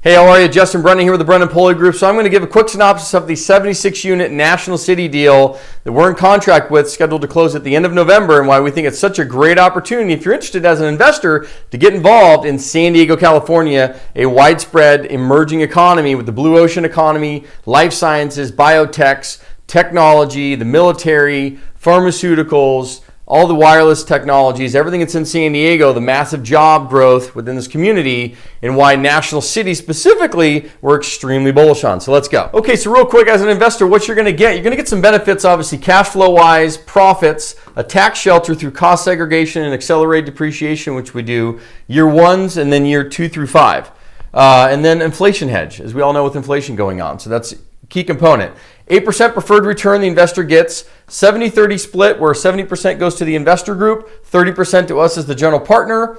Hey, how are you? Justin Brennan here with the Brennan Pohle Group. So I'm going to give a quick synopsis of the 76-unit National City deal that we're in contract with, scheduled to close at the end of November, and why we think it's such a great opportunity if you're interested as an investor to get involved in San Diego, California, a widespread emerging economy with the blue ocean economy, life sciences, biotechs, technology, the military, pharmaceuticals, all the wireless technologies, everything that's in San Diego, the massive job growth within this community, and why National City specifically we're extremely bullish on. So let's go. Okay, so real quick, as an investor, what you're going to get? You're going to get some benefits, obviously, cash flow wise, profits, a tax shelter through cost segregation and accelerated depreciation, which we do year ones and then year 2 through 5. And then inflation hedge, as we all know with inflation going on. So that's a key component. 8% preferred return the investor gets, 70-30 split where 70% goes to the investor group, 30% to us as the general partner.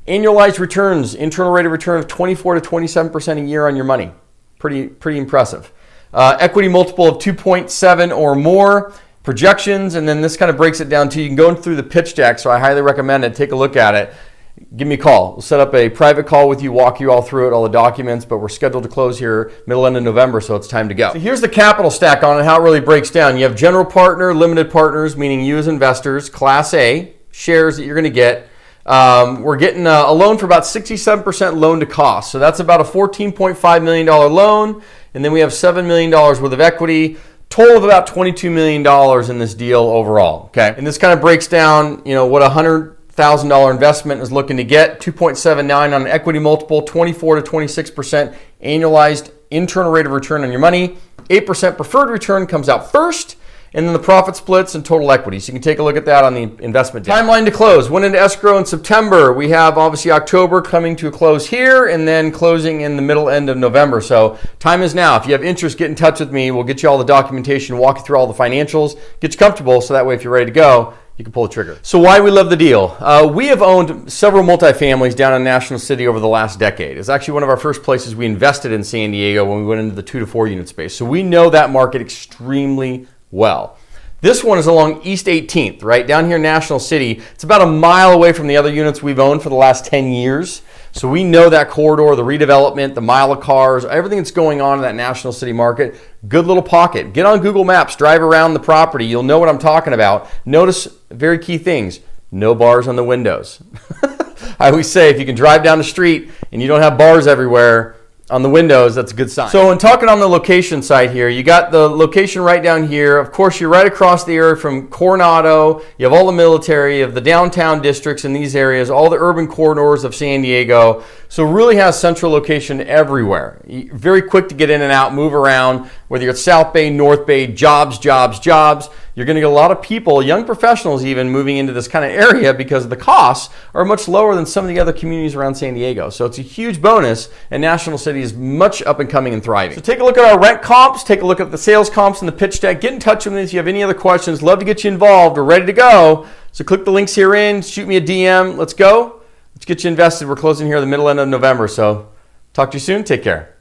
Annualized returns, internal rate of return of 24 to 27% a year on your money. Pretty impressive. Equity multiple of 2.7 or more. Projections, and then this kind of breaks it down to, you can go through the pitch deck, so I highly recommend it. Take a look at it. Give me a call. We'll set up a private call with you, walk you all through it, all the documents, but we're scheduled to close here middle end of November, so it's time to go. So here's the capital stack on it, how it really breaks down. You have general partner, limited partners, meaning you as investors, Class A, shares that you're going to get. We're getting a loan for about 67% loan to cost, so that's about a $14.5 million loan, and then we have $7 million worth of equity. Total of about $22 million in this deal overall, okay? And this kind of breaks down, what $100,000 investment is looking to get, 2.79 on an equity multiple, 24 to 26% annualized internal rate of return on your money. 8% preferred return comes out first, and then the profit splits and total equity. So you can take a look at that on the investment deck. Timeline to close. Went into escrow in September. We have obviously October coming to a close here, and then closing in the middle end of November. So time is now. If you have interest, get in touch with me. We'll get you all the documentation, walk you through all the financials, get you comfortable, so that way if you're ready to go, you can pull the trigger. So why we love the deal? We have owned several multifamilies down in National City over the last decade. It's actually one of our first places we invested in San Diego when we went into the 2 to 4 unit space. So we know that market extremely well. This one is along East 18th, right down here in National City. It's about a mile away from the other units we've owned for the last 10 years. So we know that corridor, the redevelopment, the mile of cars, everything that's going on in that National City market. Good little pocket. Get on Google Maps, drive around the property. You'll know what I'm talking about. Notice very key things. No bars on the windows. I always say if you can drive down the street and you don't have bars everywhere on the windows, that's a good sign. So in talking on the location side here, you got the location right down here. Of course, you're right across the area from Coronado. You have all the military, you have the downtown districts in these areas, all the urban corridors of San Diego. So really has central location everywhere. Very quick to get in and out, move around, whether you're at South Bay, North Bay, jobs. You're going to get a lot of people, young professionals even, moving into this kind of area because the costs are much lower than some of the other communities around San Diego. So it's a huge bonus, and National City is much up and coming and thriving. So take a look at our rent comps, take a look at the sales comps and the pitch deck. Get in touch with me if you have any other questions. Love to get you involved. We're ready to go. So click the links here in, shoot me a DM. Let's go. Let's get you invested. We're closing here the middle end of November. So talk to you soon. Take care.